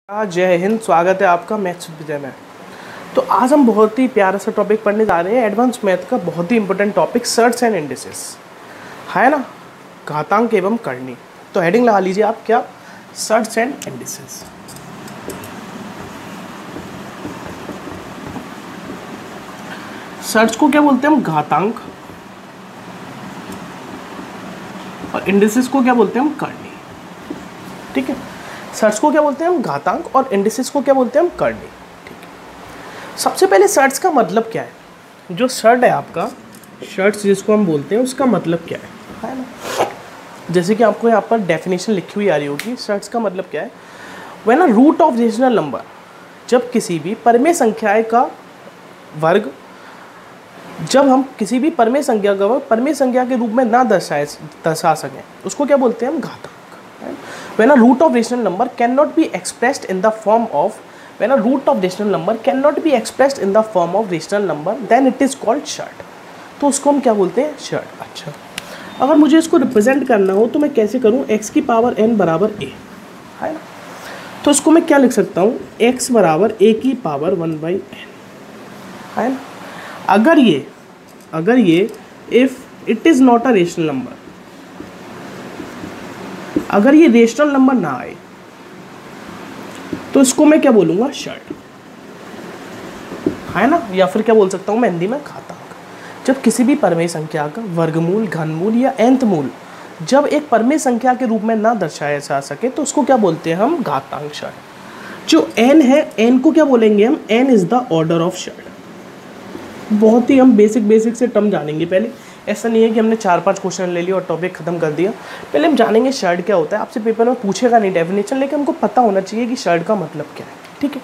जय हिंद। स्वागत है आपका मैथ्स विजय में। तो आज हम बहुत ही प्यारा सा टॉपिक पढ़ने जा रहे हैं, एडवांस मैथ का बहुत ही important topic surds and indices है ना, घातांक एवं करनी। तो हेडिंग लगा लीजिए आप क्या, सर्ट्स एंड इंडिसेस। सर्ट्स को क्या बोलते हैं हम, घातांक, और इंडिसेस को क्या बोलते हैं हम, करनी। ठीक है, सर्ट्स को क्या बोलते हैं हम, घातांक, और इंडिसेस को क्या बोलते हैं हम, करनी। ठीक है, सबसे पहले सर्ट्स का मतलब क्या है। जो सर्ट है आपका, सर्ट्स जिसको हम बोलते हैं, उसका मतलब क्या है ना। जैसे कि आपको यहाँ पर डेफिनेशन लिखी हुई आ रही होगी। सर्ट्स का मतलब क्या है, when a root of rational number, जब किसी भी परमेय संख्या का वर्ग, जब हम किसी भी परमेय संख्या का वर्ग परमेय संख्या के रूप में ना दर्शा सकें, उसको क्या बोलते हैं हम, घातांक। When a root of rational number cannot be expressed in the form of rational number, then it is called short. तो उसको हम क्या बोलते हैं, शॉर्ट। अच्छा, अगर मुझे इसको रिप्रेजेंट करना हो तो मैं कैसे करूँ, x की पावर n बराबर a है ना। तो इसको मैं क्या लिख सकता हूँ, x बराबर a की पावर 1/n है ना। अगर ये if it is not a rational number, अगर ये रेशनल नंबर ना आए तो इसको मैं क्या बोलूँगा, शॉर्ट है ना। या फिर क्या बोल सकता हूँ मैं हिंदी में, घातांक। जब किसी भी परमेय संख्या का वर्गमूल, घनमूल या nth मूल जब एक परमेय संख्या के रूप में ना दर्शाया जा सके तो उसको क्या बोलते हैं हम, घातांक शॉर्ट। जो n है, n को क्या बोलेंगे हम, n is the order of short. बहुत ही हम बेसिक से टर्म जानेंगे पहले। ऐसा नहीं है कि हमने 4-5 क्वेश्चन ले लिया और टॉपिक खत्म कर दिया। पहले हम जानेंगे शॉर्ट क्या होता है। आपसे पेपर में पूछेगा नहीं डेफिनेशन, लेकिन हमको पता होना चाहिए कि शॉर्ट का मतलब क्या है। ठीक है,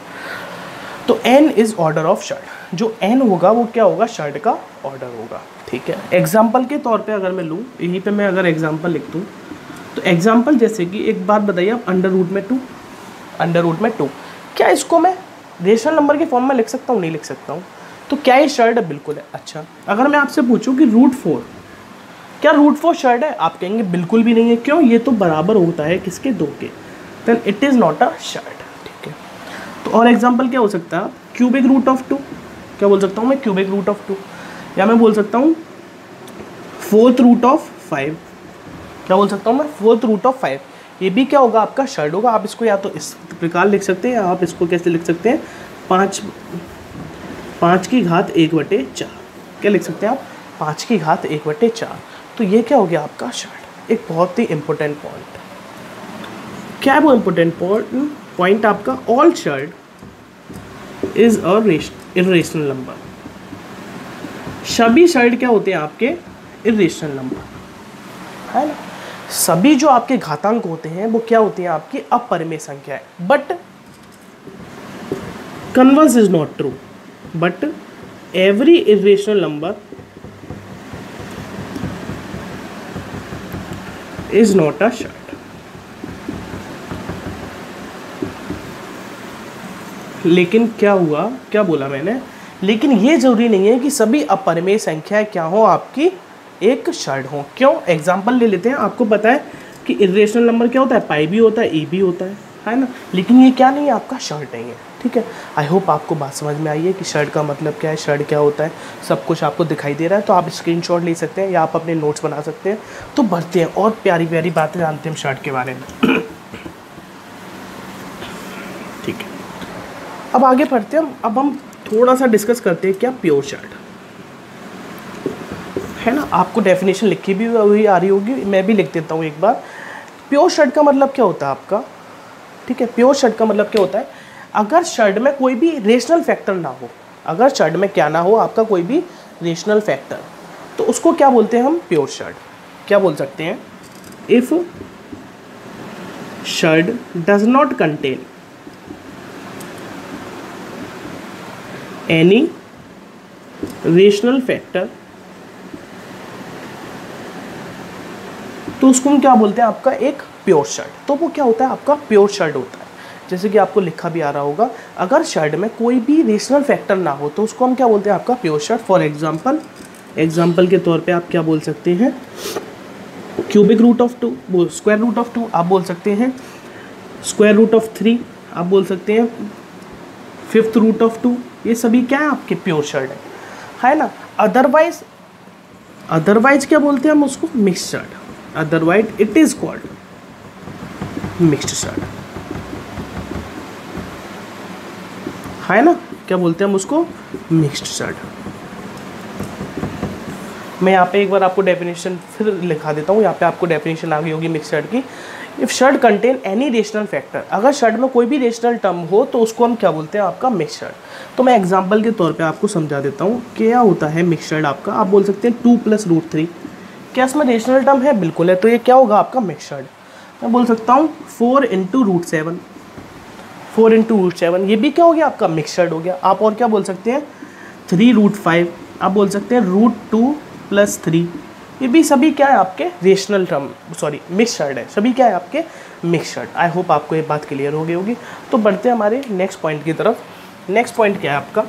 तो n is order of short. जो n होगा वो क्या होगा, शॉर्ट का ऑर्डर होगा। ठीक है, एग्जाम्पल के तौर पे अगर मैं लूँ, यहीं पे मैं अगर एग्जाम्पल लिख दूँ, तो एग्जाम्पल जैसे कि एक बात बताइए आप, अंडर रूट में 2, क्या इसको मैं रेशनल नंबर के फॉर्म में लिख सकता हूँ, नहीं लिख सकता हूँ। तो क्या ये शॉर्ट है, बिल्कुल है। अच्छा, अगर मैं आपसे पूछूं कि √4, क्या √4 शॉर्ट है, आप कहेंगे बिल्कुल भी नहीं है। क्यों, ये तो बराबर होता है किसके, 2 के। Then it is not a surd. ठीक है, तो और एग्जांपल क्या हो सकता है, क्यूबिक रूट ऑफ 2, क्या बोल सकता हूँ मैं, क्यूबिक रूट ऑफ 2, या मैं बोल सकता हूँ 4th रूट ऑफ 5, क्या बोल सकता हूँ मैं, 4th रूट ऑफ 5। ये भी क्या होगा, आपका शॉर्ट होगा। आप इसको या तो इस प्रकार लिख सकते हैं, या आप इसको कैसे लिख सकते हैं, 5 की घात 1/4, क्या लिख सकते हैं आप, 5 की घात 1/4। तो ये क्या हो गया आपका शॉर्ट। एक बहुत ही इंपॉर्टेंट पॉइंट, क्या है वो इंपॉर्टेंट पॉइंट आपका, all short is a irrational number. सभी शॉर्ट क्या होते हैं आपके, इर्रेशनल नंबर है ना। सभी जो आपके घातांक होते हैं वो क्या होते हैं, आपकी अपरिमेय संख्या है। But converse is not true, but every irrational number is not a short। लेकिन क्या हुआ, क्या बोला मैंने, लेकिन ये जरूरी नहीं है कि सभी अपरिमेय संख्याएं क्या हो आपकी, एक शॉर्ट हो। क्यों, एग्जांपल ले लेते हैं। आपको पता है कि इर्रेशनल नंबर क्या होता है, पाई भी होता है, ई भी होता है ना। लेकिन ये क्या नहीं है, आपका शॉर्ट नहीं है। ठीक है, आई होप आपको बात समझ में आई है कि शॉर्ट का मतलब क्या है, शॉर्ट क्या होता है, सब कुछ आपको दिखाई दे रहा है। तो आप स्क्रीनशॉट ले सकते हैं या आप अपने नोट्स बना सकते हैं। तो बढ़ते हैं और प्यारी प्यारी बातें जानते हैं हम शॉर्ट के बारे में। ठीक है, अब आगे बढ़ते हैं। अब हम थोड़ा सा डिस्कस करते हैं क्या प्योर शॉर्ट है ना। आपको डेफिनेशन लिखी भी हुई आ रही होगी, मैं भी लिख देता हूँ एक बार। प्योर शॉर्ट का मतलब क्या होता है आपका, ठीक है, प्योर शॉर्ट का मतलब क्या होता है, अगर शॉर्ट में कोई भी रेशनल फैक्टर ना हो, अगर शॉर्ट में क्या ना हो आपका, कोई भी रेशनल फैक्टर, तो उसको क्या बोलते हैं हम, प्योर शॉर्ट। क्या बोल सकते हैं, if short does not contain any rational factor, तो उसको हम क्या बोलते हैं, आपका एक प्योर शॉर्ट। तो वो क्या होता है, आपका प्योर शॉर्ट होता है। जैसे कि आपको लिखा भी आ रहा होगा, अगर शॉर्ट में कोई भी रेशनल फैक्टर ना हो तो उसको हम क्या बोलते हैं, आपका प्योर शॉर्ट। फॉर एग्जांपल के तौर पे आप क्या बोल सकते हैं, cubic root of 2, square root of 2 आप बोल सकते हैं, स्क्वायर रूट ऑफ 3 आप बोल सकते हैं 5th रूट ऑफ 2, ये सभी क्या है आपके प्योर शर्ड है ना। अदरवाइज क्या बोलते हैं हम उसको, mix surd, otherwise it is called mixed surd, है ना। क्या बोलते हैं हम उसको, मिक्स्ड शर्ड। मैं यहाँ पे एक बार आपको डेफिनेशन फिर लिखा देता हूँ, यहाँ पे आपको डेफिनेशन आ गई होगी मिक्स शर्ड की। If surd contain any rational factor, अगर शर्ड में कोई भी रेशनल टर्म हो तो उसको हम क्या बोलते हैं, आपका मिक्स शर्ड। तो मैं एग्जांपल के तौर पे आपको समझा देता हूँ क्या होता है मिक्स शर्ड आपका। आप बोल सकते हैं 2 + √3, क्या इसमें रेशनल टर्म है, बिल्कुल है, तो ये क्या होगा आपका मिक्स शर्ड। मैं बोल सकता हूँ 4 × √7, 4 × √7, ये भी क्या हो गया आपका मिक्स शर्ड हो गया। आप और क्या बोल सकते हैं 3 √5, आप बोल सकते हैं √2 + 3, ये भी सभी क्या है आपके रेशनल टर्म, सॉरी मिक्स शर्ड है, सभी क्या है आपके मिक्स शर्ड। आई होप आपको ये बात क्लियर हो गई होगी। तो बढ़ते हैं हमारे नेक्स्ट पॉइंट की तरफ। नेक्स्ट पॉइंट क्या है आपका,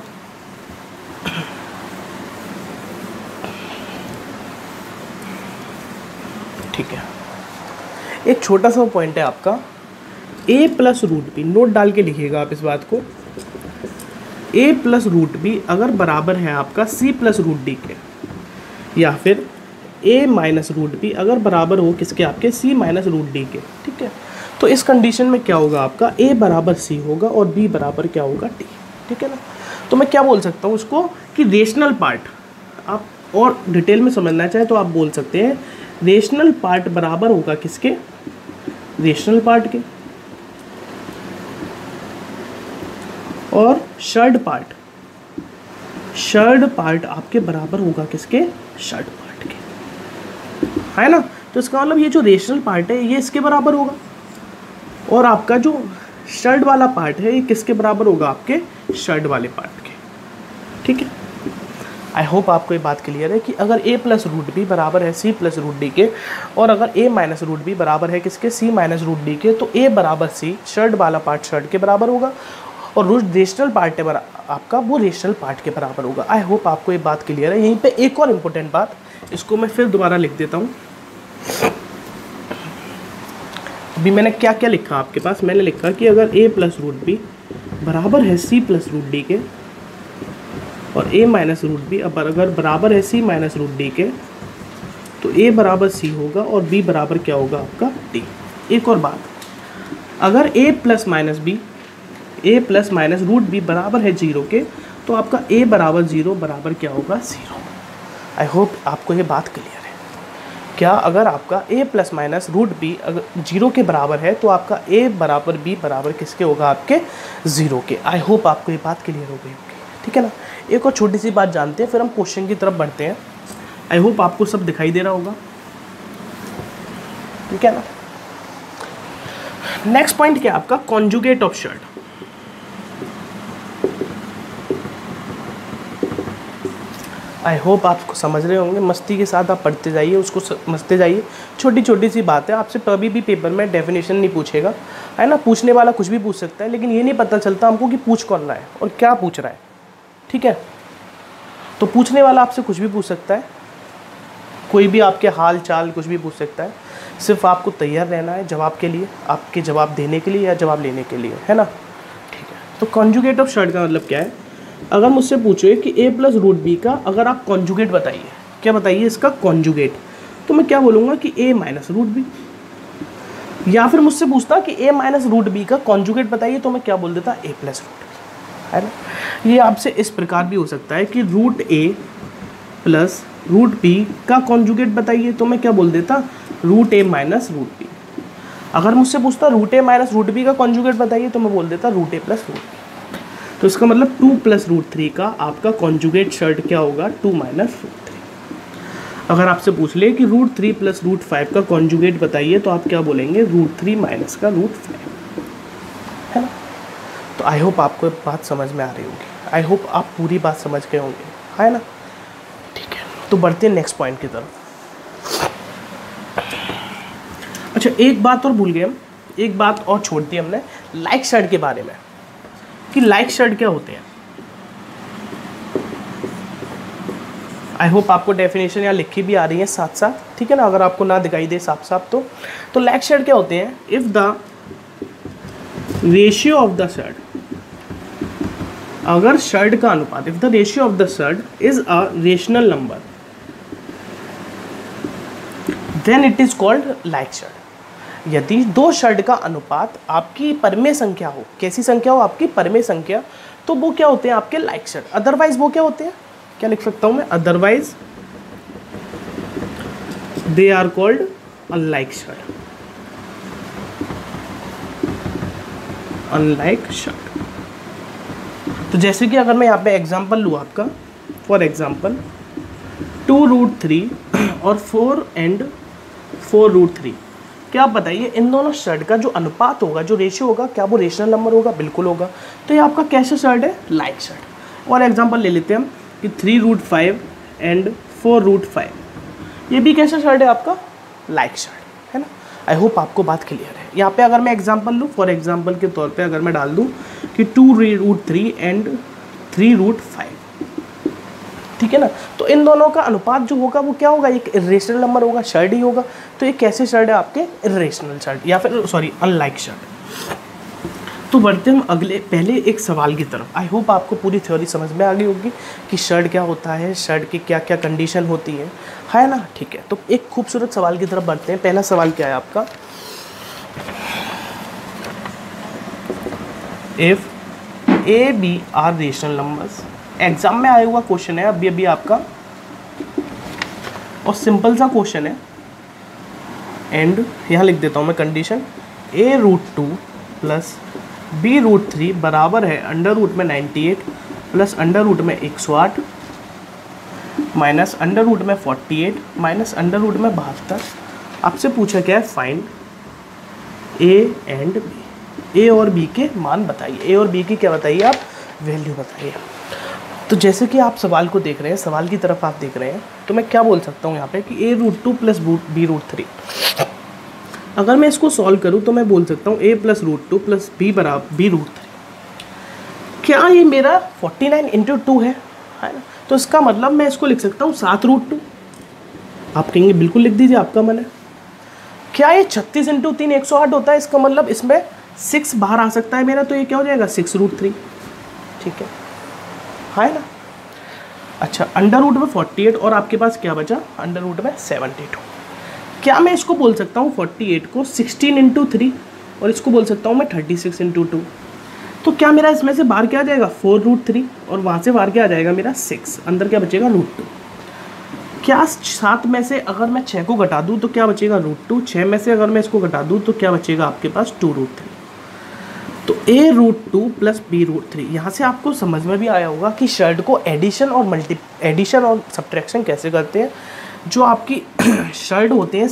ठीक है, एक छोटा सा पॉइंट है आपका a + √b, नोट डाल के लिखिएगा आप इस बात को। a + √b अगर बराबर है आपका c + √d के, या फिर a - √b अगर बराबर हो किसके, आपके c - √d के, ठीक है। तो इस कंडीशन में क्या होगा आपका, a बराबर c होगा और b बराबर क्या होगा d, ठीक है ना। तो मैं क्या बोल सकता हूँ उसको कि रेशनल पार्ट, आप और डिटेल में समझना चाहें तो आप बोल सकते हैं रेशनल पार्ट बराबर होगा किसके, रेशनल पार्ट के, और शर्ड पार्ट आपके बराबर होगा किसके, शर्ड पार्ट के, है ना। तो इसका मतलब ये जो रेशनल पार्ट है ये इसके बराबर होगा, और आपका जो शर्ड वाला पार्ट है ये किसके बराबर होगा, आपके शर्ड वाले पार्ट के, ठीक है। आई होप आपको ये बात क्लियर है कि अगर a + √b बराबर है c + √d के, और अगर a - √b बराबर है किसके, c - √d के, तो a बराबर c, शर्ड वाला पार्ट शर्ड के बराबर होगा, और जो रेशनल पार्ट है आपका वो रेशनल पार्ट के बराबर होगा। आई होप आपको ये बात क्लियर है। यहीं पे एक और इम्पोर्टेंट बात, इसको मैं फिर दोबारा लिख देता हूँ। अभी मैंने क्या क्या लिखा आपके पास, मैंने लिखा कि अगर a + √b बराबर है c + √d के, और a - √b अगर बराबर है c - √d के, तो a बराबर c होगा और b बराबर क्या होगा आपका d। एक और बात, अगर a + √b बराबर है 0 के, तो आपका a बराबर 0 बराबर क्या होगा, 0। आई होप आपको ये बात क्लियर है। क्या अगर आपका a + √b अगर 0 के बराबर है तो आपका a बराबर b बराबर किसके होगा, आपके 0 के। आई होप आपको ये बात क्लियर हो गई होगी, ठीक है ना। एक और छोटी सी बात जानते हैं, फिर हम क्वेश्चन की तरफ बढ़ते हैं। आई होप आपको सब दिखाई दे रहा होगा, ठीक है ना। नेक्स्ट पॉइंट क्या है आपका, कॉन्जुगेट ऑफ शर्ड। आई होप आपको समझ रहे होंगे, मस्ती के साथ आप पढ़ते जाइए, उसको समझते जाइए। छोटी छोटी सी बात है, आपसे कभी भी पेपर में डेफिनेशन नहीं पूछेगा, है ना। पूछने वाला कुछ भी पूछ सकता है, लेकिन ये नहीं पता चलता हमको कि पूछ कौन रहा है और क्या पूछ रहा है, ठीक है। तो पूछने वाला आपसे कुछ भी पूछ सकता है, कोई भी आपके हाल चाल कुछ भी पूछ सकता है, सिर्फ आपको तैयार रहना है जवाब के लिए, आपके जवाब देने के लिए या जवाब लेने के लिए, है ना, ठीक है। तो कॉन्जुगेट ऑफ शर्ड का मतलब क्या है, अगर मुझसे पूछे कि a + √b का अगर आप कॉन्जुगेट बताइए, क्या बताइए इसका कॉन्जुगेट, तो मैं क्या बोलूँगा कि a - √b। या फिर मुझसे पूछता कि a - √b का कॉन्जुगेट बताइए, तो मैं क्या बोल देता, a + √b, है ना। ये आपसे इस प्रकार भी हो सकता है कि √a + √b का कॉन्जुगेट बताइए, तो मैं क्या बोल देता, √a - √b। अगर मुझसे पूछता √a - √b का कॉन्जुगेट बताइए, तो मैं बोल देता √a + √b। तो इसका मतलब 2 + √3 का आपका कॉन्जुगेट शर्ट क्या होगा, 2 - √3। अगर आपसे पूछ ले कि √3 + √5 का कॉन्जुगेट बताइए, तो आप क्या बोलेंगे, √3 - √5, है ना। तो आई होप आपको बात समझ में आ रही होगी, आई होप आप पूरी बात समझ गए होंगे, है ना, ठीक है। तो बढ़ते हैं नेक्स्ट पॉइंट की तरफ। अच्छा, एक बात और भूल गए हम, एक बात और छोड़ दी हमने लाइक शर्ट के बारे में, कि लाइक शर्ट क्या होते हैं। आई होप आपको डेफिनेशन यहाँ लिखी भी आ रही है साथ साथ, ठीक है ना, अगर आपको ना दिखाई दे साफ साफ तो लाइक शर्ट क्या होते हैं, if the ratio of the surd, अगर शर्ट का अनुपात, if the ratio of the surd is a rational number then it is called like surd. यदि दो शर्ट का अनुपात आपकी परमेय संख्या हो, कैसी संख्या हो, आपकी परमेय संख्या, तो वो क्या होते हैं आपके लाइक शर्ट। अदरवाइज वो क्या होते हैं, क्या लिख सकता हूं मैं, otherwise they are called unlike surd, unlike surd. तो जैसे कि अगर मैं यहाँ पे एग्जांपल लूँ आपका, फॉर एग्जांपल 2√3 और 4 and 4√3, क्या आप बताइए इन दोनों शर्ट का जो अनुपात होगा, जो रेशियो होगा, क्या वो रेशनल नंबर होगा? बिल्कुल होगा। तो ये आपका कैसा शर्ट है? Like shirt. और एग्जांपल ले लेते हैं हम कि 3√5 and 4√5, ये भी कैसा शर्ट है आपका? लाइक शर्ट, है ना। आई होप आपको बात क्लियर है। यहाँ पे अगर मैं एग्जांपल लूँ, फॉर एग्जांपल के तौर पे अगर मैं डाल दूँ कि 2√3 and 3√5, ठीक है ना, तो इन दोनों का अनुपात जो होगा वो क्या होगा? एक इरेशनल नंबर होगा, शर्ट ही होगा। तो ये कैसे शर्ट है आपके? इरेशनल शर्ट, या फिर सॉरी अनलाइक शर्ट। तो बढ़ते हम अगले, पहले एक सवाल की तरफ। आई होप आपको पूरी थ्योरी समझ में आ गई होगी कि शर्ट क्या होता है, शर्ट की क्या क्या कंडीशन होती है ना। ठीक है, तो एक खूबसूरत सवाल की तरफ बढ़ते हैं। पहला सवाल क्या है आपका? If A B are rational numbers, exam में आया हुआ क्वेश्चन है अभी अभी आपका, और सिंपल सा क्वेश्चन है। एंड यहाँ लिख देता हूँ मैं कंडीशन, a√2 प्लस b√3 बराबर है अंडर रूट में 98 प्लस अंडर रूट में 108 माइनस अंडर रूट में 48 माइनस अंडर रूट में 72। आपसे पूछा क्या है? फाइंड ए एंड बी, ए और बी के मान बताइए। ए और बी की क्या बताइए आप? वैल्यू बताइए। तो जैसे कि आप सवाल को देख रहे हैं, सवाल की तरफ आप देख रहे हैं, तो मैं क्या बोल सकता हूँ यहाँ पे कि a√2 प्लस b√3, अगर मैं इसको सॉल्व करूँ तो मैं बोल सकता हूँ a+√2 प्लस b बराबर b√3। क्या ये मेरा 49 × 2 है ना? तो इसका मतलब मैं इसको लिख सकता हूँ 7√2। आप कहेंगे बिल्कुल लिख दीजिए, आपका मन है। क्या ये 36 × 3 108 होता है? इसका मतलब इसमें 6 बाहर आ सकता है मेरा, तो ये क्या हो जाएगा? 6√3, ठीक है ना। अच्छा, अंडर रूट में 48 और आपके पास क्या बचा? अंडर रूट में 72। क्या मैं इसको बोल सकता हूँ 48 को 16 × 3 और इसको बोल सकता हूँ मैं 36 × 2? तो क्या मेरा इसमें से बाहर क्या आ जाएगा? 4√3 और वहाँ से बाहर क्या आ जाएगा मेरा? 6। अंदर क्या बचेगा? √2। क्या 7 में से अगर मैं 6 को घटा दूँ तो क्या बचेगा? √2। 6 में से अगर मैं इसको घटा दूँ तो क्या बचेगा आपके पास? 2√3। तो a√2 प्लस b√3, यहाँ से आपको समझ में भी आया होगा कि शर्ट को एडिशन और सब्ट्रैक्शन कैसे करते हैं। जो आपकी शर्ट होते हैं,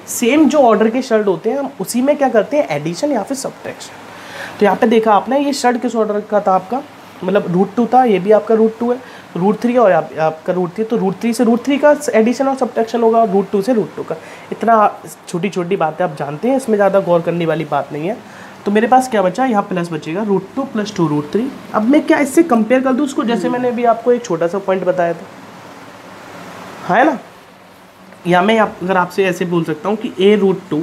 सेम जो ऑर्डर के शर्ट होते हैं, हम उसी में क्या करते हैं? एडिशन या फिर सब्ट्रैक्शन। तो यहाँ पे देखा आपने, ये शर्ट किस ऑर्डर का था आपका? मतलब √2 था, ये भी आपका √2 है, √3 और आपका √3, तो √3 से √3 का एडिशन और सब्ट्रैक्शन होगा, और √2 से √2 का। इतना छोटी छोटी बातें आप जानते हैं, इसमें ज़्यादा गौर करने वाली बात नहीं है। तो मेरे पास क्या बचा? यहाँ प्लस बचेगा √2 प्लस 2√3। अब मैं क्या इससे कंपेयर कर दूँ उसको, जैसे मैंने अभी आपको एक छोटा सा पॉइंट बताया था, है ना। या मैं अगर आपसे ऐसे बोल सकता हूँ कि a√2,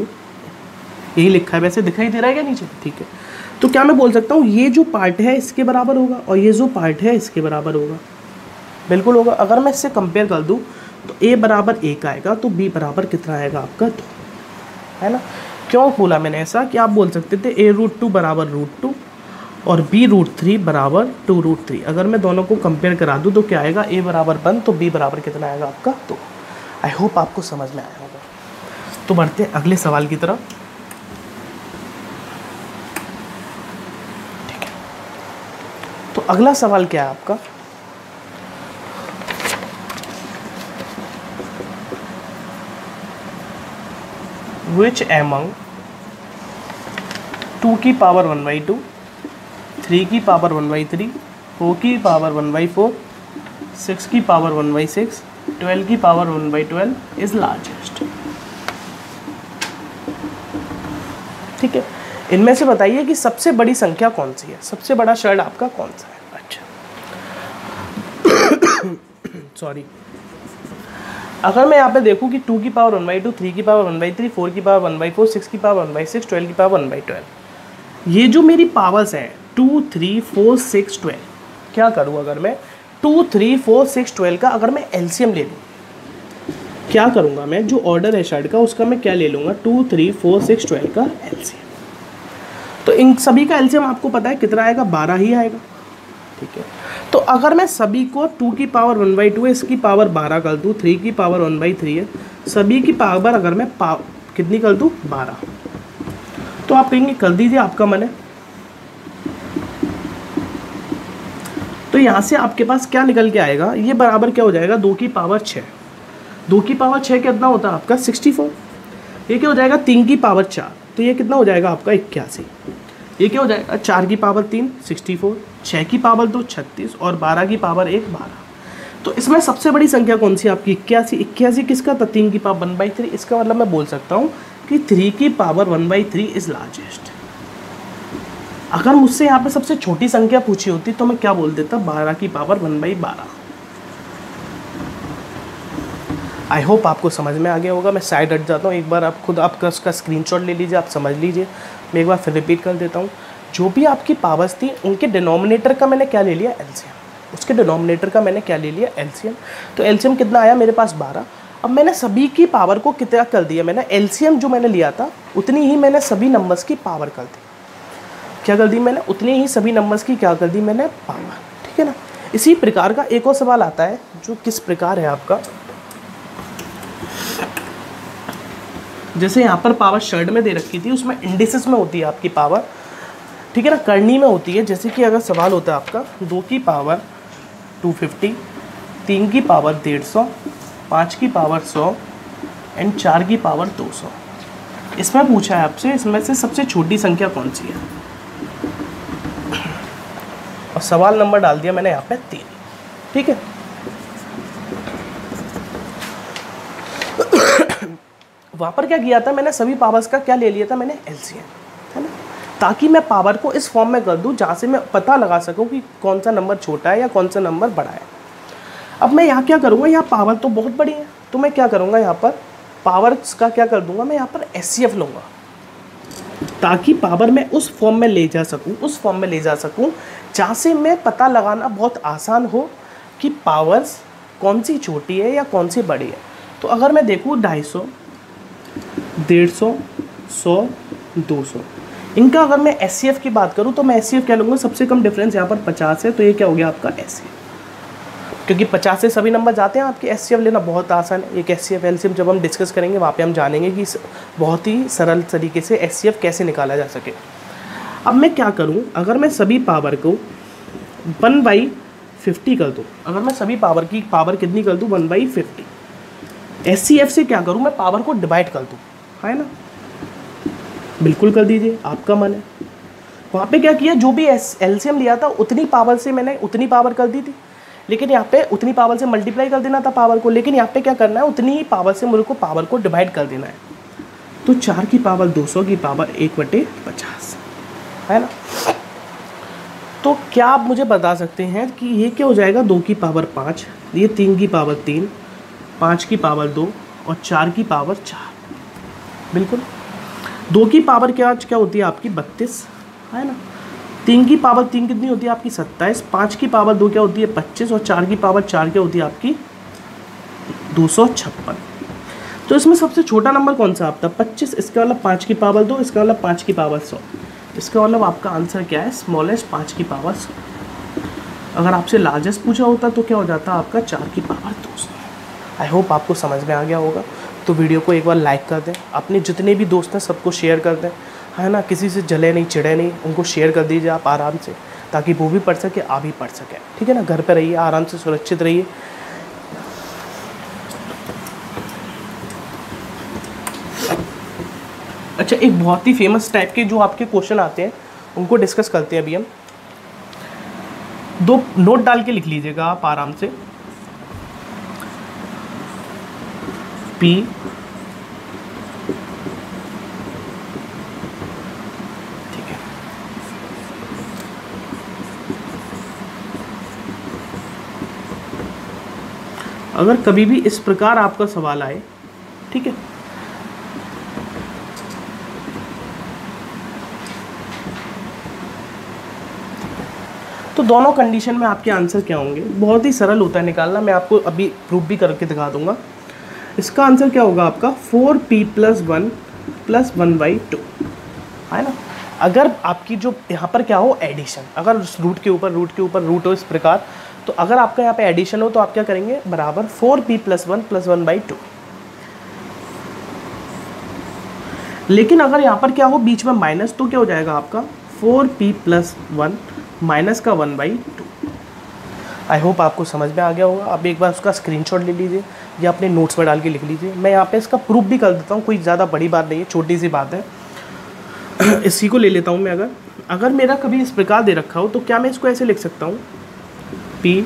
यही लिखा है, वैसे दिखाई दे रहा है क्या नीचे? ठीक है। तो क्या मैं बोल सकता हूँ ये जो पार्ट है इसके बराबर होगा और ये जो पार्ट है इसके बराबर होगा? बिल्कुल होगा। अगर मैं इससे कंपेयर कर दूँ तो a बराबर 1 आएगा, तो b बराबर कितना आएगा आपका? 2, है ना। क्यों बोला मैंने ऐसा? कि आप बोल सकते थे a√2 बराबर √2 और b√3 बराबर 2√3। अगर मैं दोनों को कंपेयर करा दूँ तो क्या आएगा? a बराबर 1, तो b बराबर कितना आएगा आपका? 2। आई होप आपको समझ में आया होगा। तो बढ़ते हैं अगले सवाल की तरफ। ठीक है, तो अगला सवाल क्या है आपका? Which among 2 की पावर 1/2, 3 की पावर 1/3, 4 की पावर 1/4, 6 की पावर 1/6, 12 की पावर 1/12 इज लार्जेस्ट? ठीक है, इनमें से बताइए कि सबसे बड़ी संख्या कौन सी है, सबसे बड़ा शर्ट आपका कौन सा है? अच्छा सॉरी, अगर मैं यहाँ पे देखूँ कि 2 की पावर 1/2, 3 की पावर 1/3, 4 की पावर 1/4, 6 की पावर 1/6, 12 की पावर 1/12, ये जो मेरी पावर्स हैं 2, 3, 4, 6, 12, क्या करूँ अगर मैं 2, 3, 4, 6, 12 का अगर मैं एलसीएम ले लूँ, क्या करूँगा मैं, जो ऑर्डर है शायद का उसका मैं क्या ले लूँगा 2, 3, 4, 6, 12 का एलसीएम। तो इन सभी का एलसीएम आपको पता है कितना आएगा, 12 ही आएगा। ठीक है, तो अगर मैं सभी को 2 की पावर 1/2 है, इसकी पावर 12 कर दूँ, 3 की पावर 1/3 है, सभी की पावर अगर मैं कितनी कर दूँ 12, तो आप कहेंगे कर दीजिए आपका मन है। तो यहाँ से आपके पास क्या निकल के आएगा, ये बराबर क्या हो जाएगा 2 की पावर 6। 2 की पावर 6 कितना होता है आपका 64। ये क्या हो जाएगा 3 की पावर 4, तो ये कितना हो जाएगा आपका 81। ये क्या हो जाएगा 4 की पावर 3 64, 6 की पावर 2 36 और 12 की पावर 1 12। तो इसमें सबसे बड़ी संख्या कौन सी आपकी 81। 81 किसका था 3 की पावर 1/3। इसका मतलब मैं बोल सकता हूँ कि 3 की पावर 1/3 इज़ लार्जेस्ट। अगर मुझसे यहाँ पे सबसे छोटी संख्या पूछी होती तो मैं क्या बोल देता 12 की पावर 1/12। आई होप आपको समझ में आ गया होगा। मैं साइड हट जाता हूँ, एक बार आप खुद आपका उसका स्क्रीनशॉट ले लीजिए, आप समझ लीजिए। मैं एक बार फिर रिपीट कर देता हूँ। जो भी आपकी पावर्स थी उनके डिनोमिनेटर का मैंने क्या ले लिया एलसीएम, उसके डिनोमिनेटर का मैंने क्या ले लिया एलसीएम। तो एलसीएम कितना आया मेरे पास 12। अब मैंने सभी की पावर को कितना कर दिया, मैंने एलसीएम जो मैंने लिया था उतनी ही मैंने सभी नंबर्स की पावर कर दी। क्या कर दी मैंने, उतनी ही सभी नंबर्स की क्या कर दी मैंने पावर। ठीक है ना। इसी प्रकार का एक और सवाल आता है जो किस प्रकार है आपका, जैसे यहाँ पर पावर शर्ट में दे रखी थी, उसमें इंडिसेस में होती है आपकी पावर, ठीक है ना, करनी में होती है। जैसे कि अगर सवाल होता है आपका 2 की पावर 250, 3 की पावर 150, 5 की पावर 100 एंड 4 की पावर 200। इसमें पूछा है आपसे इसमें से सबसे छोटी संख्या कौन सी है, और सवाल नंबर डाल दिया मैंने यहाँ पे 3। ठीक है, वहाँ पर क्या किया था मैंने, सभी पावर्स का क्या ले लिया था मैंने एलसीएम, है ना, ताकि मैं पावर को इस फॉर्म में कर दूँ जहाँ से मैं पता लगा सकूँ कि कौन सा नंबर छोटा है या कौन सा नंबर बड़ा है। अब मैं यहाँ क्या करूँगा, यहाँ पावर तो बहुत बड़ी है, तो मैं क्या करूँगा यहाँ पर पावर्स का क्या कर दूँगा, मैं यहाँ पर एचसीएफ लूँगा ताकि पावर में उस फॉर्म में ले जा सकूँ, जहाँ से मैं पता लगाना बहुत आसान हो कि पावर्स कौन सी छोटी है या कौन सी बड़ी है। तो अगर मैं देखूँ 250, 150, 100, 200, इनका अगर मैं एचसीएफ की बात करूँ तो मैं एचसीएफ क्या लूँगा, सबसे कम डिफरेंस यहाँ पर 50 है, तो ये क्या हो गया आपका एचसीएफ, क्योंकि 50 से सभी नंबर जाते हैं। आपके एचसीएफ लेना बहुत आसान है। एक एचसीएफ एलसीएम जब हम डिस्कस करेंगे वहाँ पे हम जानेंगे कि बहुत ही सरल तरीके से एचसीएफ कैसे निकाला जा सके। अब मैं क्या करूँ, अगर मैं सभी पावर को 1/50 कर दूँ, अगर मैं सभी पावर की पावर कितनी कर दूँ 1/50, एचसीएफ से क्या करूँ मैं पावर को डिवाइड कर दूँ, है ना, बिल्कुल कर दीजिए आपका मन है। वहाँ पे क्या किया, जो भी एलसीएम लिया था उतनी पावर से मैंने उतनी पावर कर दी थी, लेकिन यहाँ पे उतनी पावर से मल्टीप्लाई कर देना था पावर को, लेकिन यहाँ पे क्या करना है उतनी ही पावर से मुझे को पावर को डिवाइड कर देना है। तो 4 की पावर 200 की पावर 1/50, है ना। तो क्या आप मुझे बता सकते हैं कि ये क्या हो जाएगा, 2 की पावर 5, ये 3 की पावर 3, 5 की पावर 2 और 4 की पावर 4। बिल्कुल 2 की पावर क्या होती है आपकी 32, है ना। 3 की पावर 3 कितनी होती है आपकी 27, 5 की पावर 2 क्या होती है 25 और 4 की पावर 4 क्या होती है आपकी 256। तो इसमें सबसे छोटा नंबर कौन सा आपका 25, इसका मतलब 5 की पावर 2, इसका मतलब 5 की पावर 100। इसका मतलब आपका आंसर क्या है, स्मॉलेस्ट 5 की पावर 100। अगर आपसे लार्जेस्ट पूछा होता तो क्या हो जाता आपका 4 की पावर 200। आई होप आपको समझ में आ गया होगा। तो वीडियो को एक बार लाइक कर दें, अपने जितने भी दोस्त हैं सबको शेयर कर दें, है ना, किसी से जले नहीं चिढ़े नहीं, उनको शेयर कर दीजिए आप आराम से, ताकि वो भी पढ़ सके आप भी पढ़ सकें। ठीक है ना, घर पे रहिए, आराम से सुरक्षित रहिए। अच्छा, एक बहुत ही फेमस टाइप के जो आपके क्वेश्चन आते हैं उनको डिस्कस करते हैं अभी हम। 2 नोट डाल के लिख लीजिएगा आप आराम से। P ठीक है, अगर कभी भी इस प्रकार आपका सवाल आए, ठीक है, तो दोनों कंडीशन में आपके आंसर क्या होंगे? बहुत ही सरल होता है निकालना, मैं आपको अभी प्रूफ भी करके दिखा दूंगा। इसका आंसर क्या होगा आपका 4p + 1 + 1/2, है ना। अगर आपकी जो यहाँ पर क्या हो एडिशन, अगर रूट के ऊपर रूट हो इस प्रकार, तो अगर आपका यहाँ पे एडिशन हो तो आप क्या करेंगे बराबर 4p + 1 + 1/2। लेकिन अगर यहाँ पर क्या हो बीच में माइनस, तो क्या हो जाएगा आपका 4p + 1 माइनस का 1/2। आई होप आपको समझ में आ गया होगा। आप एक बार उसका स्क्रीनशॉट ले लीजिए या अपने नोट्स में डाल के लिख लीजिए। मैं यहाँ पे इसका प्रूफ भी कर देता हूँ, कोई ज़्यादा बड़ी बात नहीं है, छोटी सी बात है। इसी को ले लेता हूँ मैं। अगर मेरा कभी इस प्रकार दे रखा हो तो क्या मैं इसको ऐसे लिख सकता हूँ p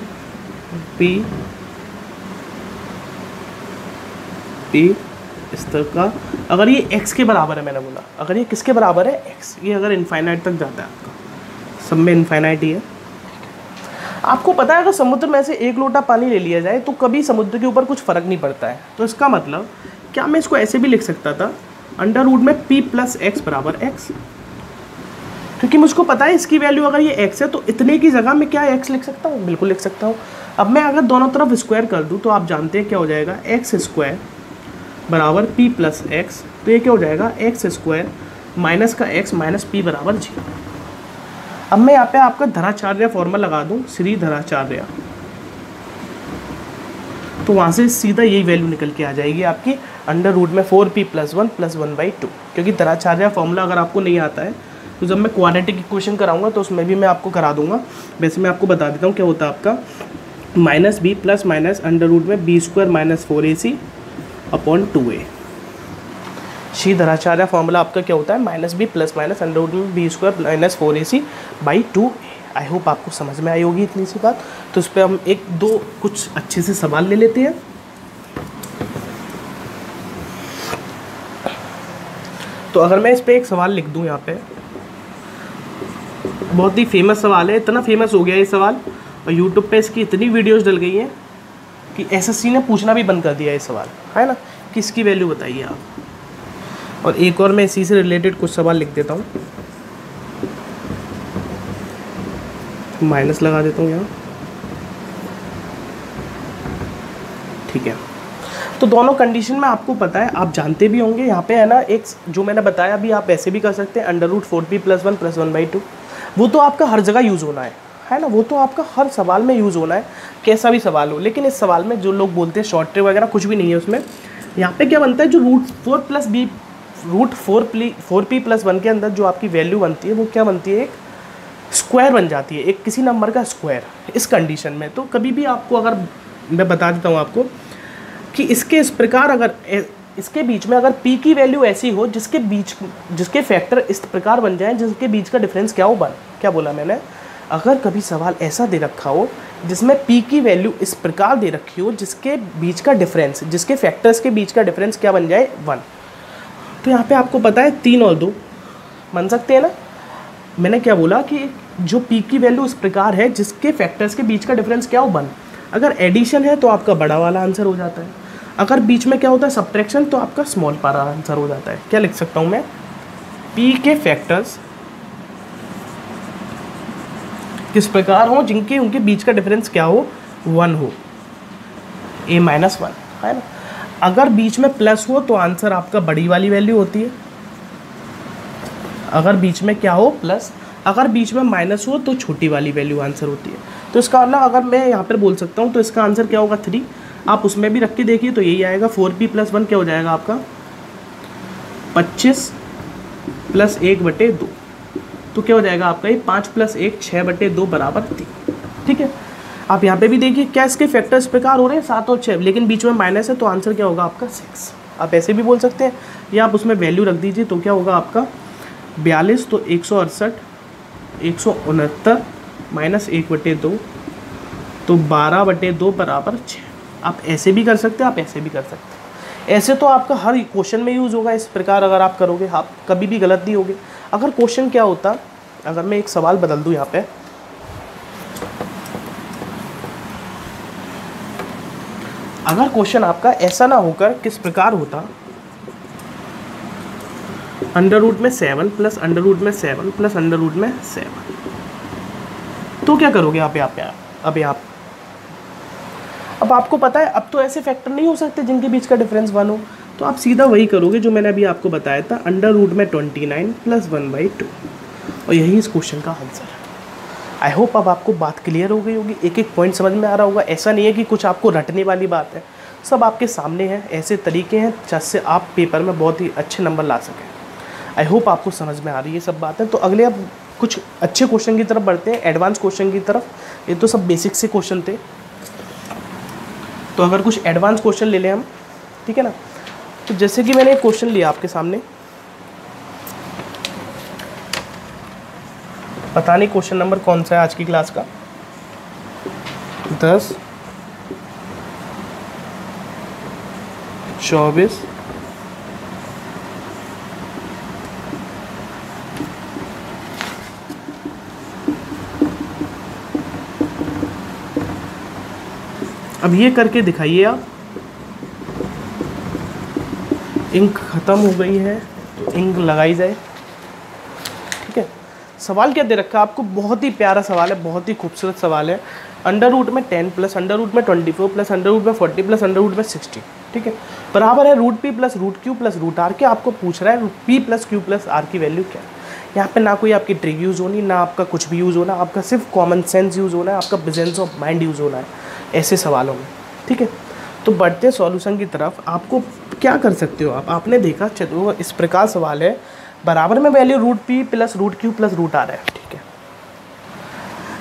इस तरह का। अगर ये x के बराबर है, मैंने बोला अगर ये किसके बराबर है x, ये अगर इनफाइनाइट तक जाता है, आपका सब में इनफाइनाइट ही है। आपको पता है अगर समुद्र में से 1 लोटा पानी ले लिया जाए तो कभी समुद्र के ऊपर कुछ फ़र्क नहीं पड़ता है। तो इसका मतलब क्या मैं इसको ऐसे भी लिख सकता था √ में p + x = x, क्योंकि मुझको पता है इसकी वैल्यू अगर ये x है तो इतने की जगह मैं क्या x लिख सकता हूँ, बिल्कुल लिख सकता हूँ। अब मैं अगर दोनों तरफ स्क्वायर कर दूँ तो आप जानते हैं क्या हो जाएगा x² = p + x, तो ये क्या हो जाएगा x² माइनस का x माइनस p = 0। अब मैं यहाँ पे आपका धराचार्य फॉर्मूला लगा दूँ, श्री धराचार्य, तो वहाँ से सीधा यही वैल्यू निकल के आ जाएगी आपकी √ में 4p + 1 + 1/2। क्योंकि धराचार्य फॉर्मूला अगर आपको नहीं आता है तो जब मैं क्वाड्रेटिक इक्वेशन कराऊंगा तो उसमें भी मैं आपको करा दूंगा। वैसे मैं आपको बता देता हूँ क्या होता है आपका -b + माइनस √ में b² - 4ac/2a। श्री धराचार्य फॉर्मूला आपका क्या होता है -b + माइनस √ में b² - 4ac/2a। आई होप आपको समझ में आई होगी इतनी सी बात। तो इस पर हम एक दो कुछ अच्छे से सवाल ले लेते हैं। तो अगर मैं इस पर एक सवाल लिख दूं, यहाँ पे बहुत ही फेमस सवाल है, इतना फेमस हो गया ये सवाल और यूट्यूब पे इसकी इतनी वीडियोस डल गई हैं कि एसएससी ने पूछना भी बंद कर दिया ये सवाल, है ना, कि इसकी वैल्यू बताइए आप। और एक और मैं इसी से रिलेटेड कुछ सवाल लिख देता हूँ, माइनस लगा देता हूँ यहाँ, ठीक है। तो दोनों कंडीशन में आपको पता है, आप जानते भी होंगे यहाँ पे है ना, एक जो मैंने बताया भी आप ऐसे भी कर सकते हैं √ 4p + 1 + 1/2। वो तो आपका हर जगह यूज़ होना है ना, वो तो आपका हर सवाल में यूज़ होना है, कैसा भी सवाल हो। लेकिन इस सवाल में जो लोग बोलते हैं शॉर्ट ट्रिक वगैरह कुछ भी नहीं है उसमें। यहाँ पे क्या बनता है, जो √ 4p + 1 के अंदर जो आपकी वैल्यू बनती है वो क्या बनती है, एक स्क्वायर बन जाती है, एक किसी नंबर का स्क्वायर इस कंडीशन में। तो कभी भी आपको, अगर मैं बता देता हूँ आपको कि इसके इस प्रकार अगर इसके बीच में अगर p की वैल्यू ऐसी हो जिसके फैक्टर इस प्रकार बन जाए जिसके बीच का डिफरेंस क्या हो, क्या बोला मैंने, अगर कभी सवाल ऐसा दे रखा हो जिसमें p की वैल्यू इस प्रकार दे रखी हो जिसके बीच का डिफरेंस, जिसके फैक्टर्स के बीच का डिफरेंस क्या बन जाए 1, तो यहाँ पे आपको पता है 3 और 2 बन सकते हैं ना। मैंने क्या बोला कि जो p की वैल्यू इस प्रकार है जिसके फैक्टर्स के बीच का डिफरेंस क्या हो 1। अगर एडिशन है तो आपका बड़ा वाला आंसर हो जाता है, अगर बीच में क्या होता है सब्ट्रैक्शन तो आपका स्मॉल वाला आंसर हो जाता है। क्या लिख सकता हूँ मैं, p के फैक्टर्स किस प्रकार हो जिनके उनके बीच का डिफरेंस क्या हो 1 हो, a - 1, है ना। अगर बीच में प्लस हो तो आंसर आपका बड़ी वाली वैल्यू होती है, अगर बीच में क्या हो प्लस, अगर बीच में माइनस हो तो छोटी वाली वैल्यू आंसर होती है। तो इसका मतलब अगर मैं यहाँ पर बोल सकता हूँ तो इसका आंसर क्या होगा 3। आप उसमें भी रख के देखिए तो यही आएगा 4p + 1 क्या हो जाएगा आपका 25 + 1/2, तो क्या हो जाएगा आपका ये 5 + 1 6/2 = 3। ठीक है, आप यहाँ पे भी देखिए क्या इसके फैक्टर इस प्रकार हो रहे हैं 7 और 6, लेकिन बीच में माइनस है तो आंसर क्या होगा आपका 6। आप ऐसे भी बोल सकते हैं या आप उसमें वैल्यू रख दीजिए तो क्या होगा आपका 42, तो 168 169 - 1/2 तो 12/2 = 6। आप ऐसे भी कर सकते हैं, आप ऐसे भी कर सकते हैं। ऐसे तो आपका हर क्वेश्चन में यूज़ होगा, इस प्रकार अगर आप करोगे आप कभी भी गलत नहीं होगे। अगर क्वेश्चन क्या होता, अगर मैं एक सवाल बदल दूं यहाँ पे, अगर क्वेश्चन आपका ऐसा ना होकर किस प्रकार होता, √ में 7 + √ में 7 + √ में 7, तो क्या करोगे आप यहाँ पे? अब आपको पता है अब तो ऐसे फैक्टर नहीं हो सकते जिनके बीच का डिफरेंस 1 हो, तो आप सीधा वही करोगे जो मैंने अभी आपको बताया था, अंडर रूट में 29 + 1/2, और यही इस क्वेश्चन का आंसर है। आई होप अब आपको बात क्लियर हो गई होगी, एक एक पॉइंट समझ में आ रहा होगा। ऐसा नहीं है कि कुछ आपको रटने वाली बात है, सब आपके सामने है, ऐसे तरीके हैं जिससे आप पेपर में बहुत ही अच्छे नंबर ला सकें। आई होप आपको समझ में आ रही है सब बातें। तो अगले अब कुछ अच्छे क्वेश्चन की तरफ बढ़ते हैं, एडवांस क्वेश्चन की तरफ। ये तो सब बेसिक से क्वेश्चन थे, तो अगर कुछ एडवांस क्वेश्चन ले लें हम, ठीक है ना। तो जैसे कि मैंने एक क्वेश्चन लिया आपके सामने, पता नहीं क्वेश्चन नंबर कौन सा है आज की क्लास का, 10, 24, अब ये करके दिखाइए आप। इंक ख़त्म हो गई है तो इंक लगाई जाए, ठीक है। सवाल क्या दे रखा है आपको, बहुत ही प्यारा सवाल है, बहुत ही खूबसूरत सवाल है। अंडर रूट में 10 + अंडर रूट में 24 + अंडर रूट में 40 + अंडर रूट में 60, ठीक है, बराबर है √p + √q + √r के। आपको पूछ रहा है p + q + r की वैल्यू क्या है। यहाँ पे ना कोई आपकी ट्रिक यूज़ होनी, ना आपका कुछ भी यूज़ होना, आपका सिर्फ कॉमन सेंस यूज़ होना है, आपका प्रेजेंस ऑफ माइंड यूज़ होना है ऐसे सवालों में, ठीक है। तो बढ़ते सॉल्यूशन की तरफ। आपको क्या कर सकते हो आपने देखा चलो इस प्रकार सवाल है, बराबर में वैल्यू √p + √q + √r है, ठीक है।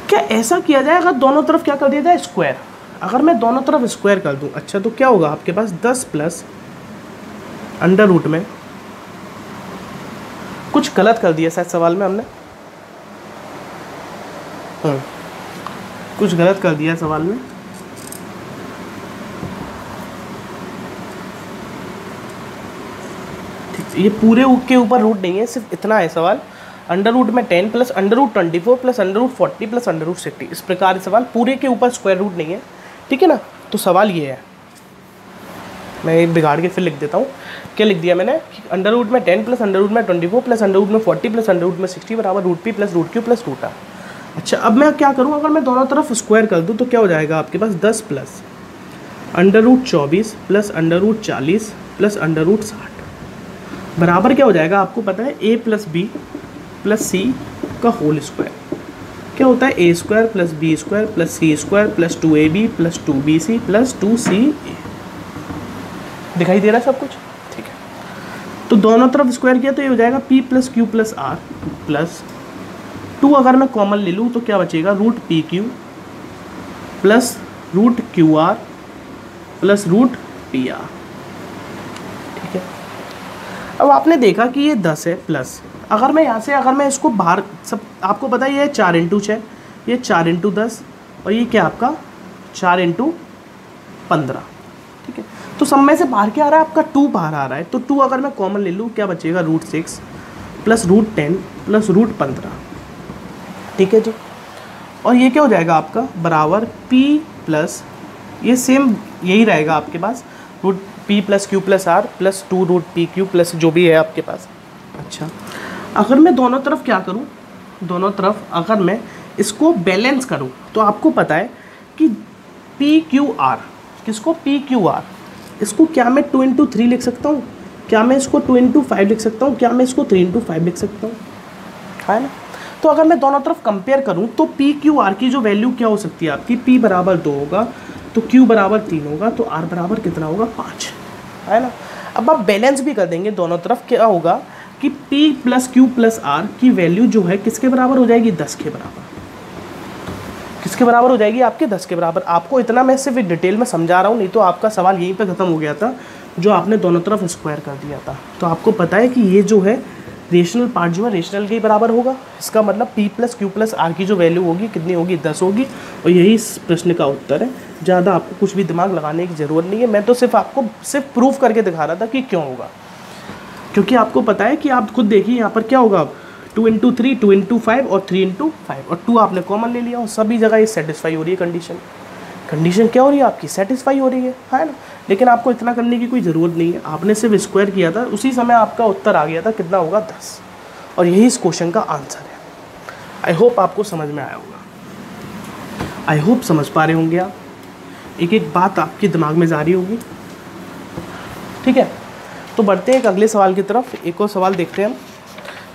क्या ऐसा किया जाए अगर दोनों तरफ क्या कर दिया जाए, स्क्वायर। अगर मैं दोनों तरफ स्क्वायर कर दूं, अच्छा तो क्या होगा आपके पास 10 + अंडर रूट में, कुछ गलत कर दिया शायद सवाल में हमने, कुछ गलत कर दिया सवाल में, ये पूरे के ऊपर रूट नहीं है, सिर्फ इतना है सवाल। अंडर रूट में 10 + under root 24 + under root 40 + under root 60, इस प्रकार सवाल, पूरे के ऊपर स्क्वायर रूट नहीं है, ठीक है ना। तो सवाल ये है, मैं बिगाड़ के फिर लिख देता हूँ। क्या लिख दिया मैंने, अंडर रूट में 10 + अंडर रूट में 24 + अंडर रूट में 40 + अंडर रूट में 60 बराबर √p + √q + √r। अच्छा अब मैं क्या करूँ, अगर मैं दोनों तरफ स्क्वायर कर दूँ तो क्या हो जाएगा आपके पास 10 + under root 24 + under root 40 + under root 60 बराबर क्या हो जाएगा, आपको पता है a + b + c का होल स्क्वायर। क्या होता है, a² + b² + c² + 2ab + 2bc + 2ca। दिखाई दे रहा है सब कुछ, ठीक है। तो दोनों तरफ स्क्वायर किया तो ये हो जाएगा p + q + r प्लस 2, अगर मैं कॉमन ले लूँ तो क्या बचेगा, √pq + √qr + √pr, ठीक है। अब आपने देखा कि ये 10 है प्लस, अगर मैं यहाँ से अगर मैं इसको बाहर, सब आपको पता है ये 4 × 6, ये 4 × 10 और ये क्या आपका 4 × 15, ठीक है। तो सब में से बाहर क्या आ रहा है आपका 2 बाहर आ रहा है, तो 2 अगर मैं कॉमन ले लूँ क्या बचेगा, √6 + √10 + √15, ठीक है जी। और ये क्या हो जाएगा आपका बराबर p + ये सेम यही रहेगा आपके पास, √p + q + r + 2 √pq + जो भी है आपके पास। अच्छा अगर मैं दोनों तरफ क्या करूं, दोनों तरफ अगर मैं इसको बैलेंस करूं तो आपको पता है कि PQR, किसको PQR, इसको क्या मैं 2 × 3 लिख सकता हूं, क्या मैं इसको 2 × 5 लिख सकता हूं, क्या मैं इसको 3 × 5 लिख सकता हूं, है ना। तो अगर मैं दोनों तरफ कंपेयर करूं तो PQR की जो वैल्यू क्या हो सकती है आपकी, P बराबर 2 होगा तो Q बराबर 3 होगा तो R बराबर कितना होगा 5, है ना। अब आप बैलेंस भी कर देंगे दोनों तरफ, क्या होगा कि P + Q + R की वैल्यू जो है किसके बराबर हो जाएगी, 10 के बराबर। किसके बराबर हो जाएगी आपके, 10 के बराबर। आपको इतना मैं सिर्फ डिटेल में समझा रहा हूँ, नहीं तो आपका सवाल यहीं पे ख़त्म हो गया था जो आपने दोनों तरफ स्क्वायर कर दिया था। तो आपको पता है कि ये जो है रेशनल पार्ट जो है रेशनल के बराबर होगा, इसका मतलब P + Q + R की जो वैल्यू होगी कितनी होगी, 10 होगी। और यही इस प्रश्न का उत्तर है, ज़्यादा आपको कुछ भी दिमाग लगाने की ज़रूरत नहीं है। मैं तो सिर्फ आपको सिर्फ प्रूफ करके दिखा रहा था कि क्यों होगा, क्योंकि आपको पता है कि आप खुद देखिए यहाँ पर क्या होगा, 2 × 3, 2 × 5 और 3 × 5 और 2 आपने कॉमन ले लिया और सभी जगह ये सेटिस्फाई हो रही है कंडीशन। कंडीशन क्या हो रही है आपकी, सेटिस्फाई हो रही है ना। लेकिन आपको इतना करने की कोई ज़रूरत नहीं है, आपने सिर्फ स्क्वायर किया था, उसी समय आपका उत्तर आ गया था, कितना होगा 10। और यही इस क्वेश्चन का आंसर है। आई होप आपको समझ में आया होगा। आई होप समझ पा रहे होंगे आप, एक एक बात आपके दिमाग में जा रही होगी। ठीक है, तो बढ़ते हैं एक अगले सवाल की तरफ। एक और सवाल देखते हैं हम,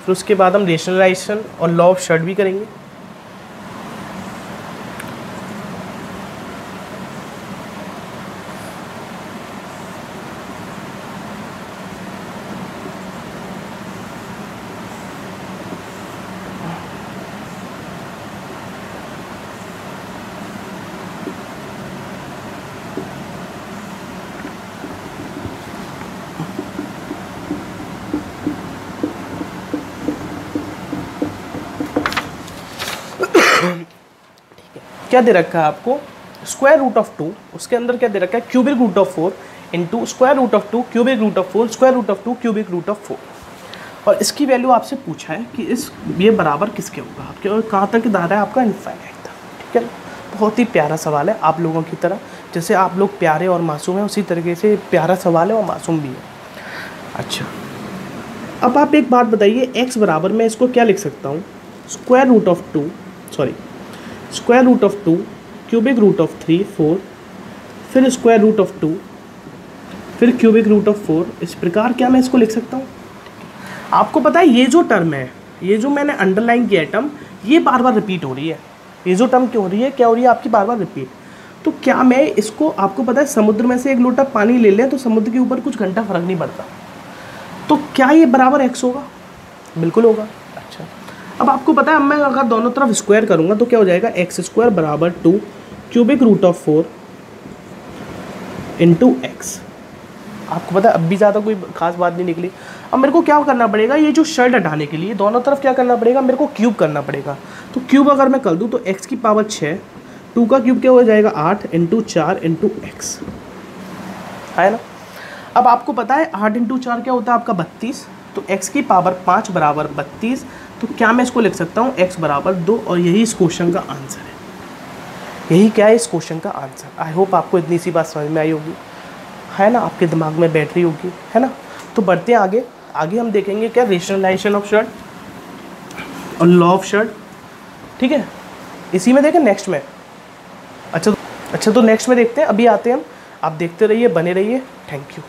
फिर उसके बाद हम रेशनलाइजेशन और लॉ ऑफ शर्ट भी करेंगे। क्या दे रखा है आपको, स्क्वायर रूट ऑफ 2, उसके अंदर क्या दे रखा है, cubic root of 4 into square root of 2 cubic root of 4 square root of 2 cubic root of 4। और इसकी वैल्यू आपसे पूछा है कि ये बराबर किसके होगा आपके, और कहाँ तक दायरा है आपका, इनफाइनाइट तक। ठीक है ना, बहुत ही प्यारा सवाल है, आप लोगों की तरह जैसे आप लोग प्यारे और मासूम हैं उसी तरीके से प्यारा सवाल है और मासूम भी है। अच्छा, अब आप एक बात बताइए, x बराबर मैं इसको क्या लिख सकता हूँ, square root of 2 cubic root of 3 4 फिर स्क्वायर रूट ऑफ 2 फिर क्यूबिक रूट ऑफ 4। इस प्रकार क्या मैं इसको लिख सकता हूँ। आपको पता है ये जो टर्म है, ये जो मैंने अंडरलाइन किया टर्म, ये बार बार रिपीट हो रही है। ये जो टर्म क्यों हो रही है, क्या हो रही है आपकी, बार बार रिपीट। तो क्या मैं इसको, आपको पता है समुद्र में से एक लोटा पानी ले लें तो समुद्र के ऊपर कुछ घंटा फर्क नहीं पड़ता, तो क्या ये बराबर x होगा, बिल्कुल होगा। अच्छा, अब आपको पता है मैं अगर दोनों तरफ स्क्वायर करूँगा तो क्या हो जाएगा, एक्स स्क्वायर बराबर 2 cubic root of 4 into x. आपको पता है अब भी ज़्यादा कोई खास बात नहीं निकली। अब मेरे को क्या करना पड़ेगा, ये जो शर्ट हटाने के लिए दोनों तरफ क्या करना पड़ेगा, मेरे को क्यूब करना पड़ेगा। तो क्यूब अगर मैं कर दूँ तो x की पावर 6, 2 का क्यूब क्या हो जाएगा 8 इंटू 4 इंटू एक्स, है ना। अब आपको पता है 8 इंटू 4 क्या होता है आपका 32, तो x की पावर 5 बराबर 32। तो क्या मैं इसको लिख सकता हूँ x बराबर 2, और यही इस क्वेश्चन का आंसर है। यही क्या है इस क्वेश्चन का आंसर। आई होप आपको इतनी सी बात समझ में आई होगी, है ना, आपके दिमाग में बैठ रही होगी, है ना। तो बढ़ते हैं आगे। आगे हम देखेंगे क्या, रेशनलाइजेशन ऑफ शर्ट और लॉ ऑफ शर्ट। ठीक है, इसी में देखें नेक्स्ट में। अच्छा तो नेक्स्ट में देखते हैं, अभी आते हैं हम। आप देखते रहिए, बने रहिए। Thank you.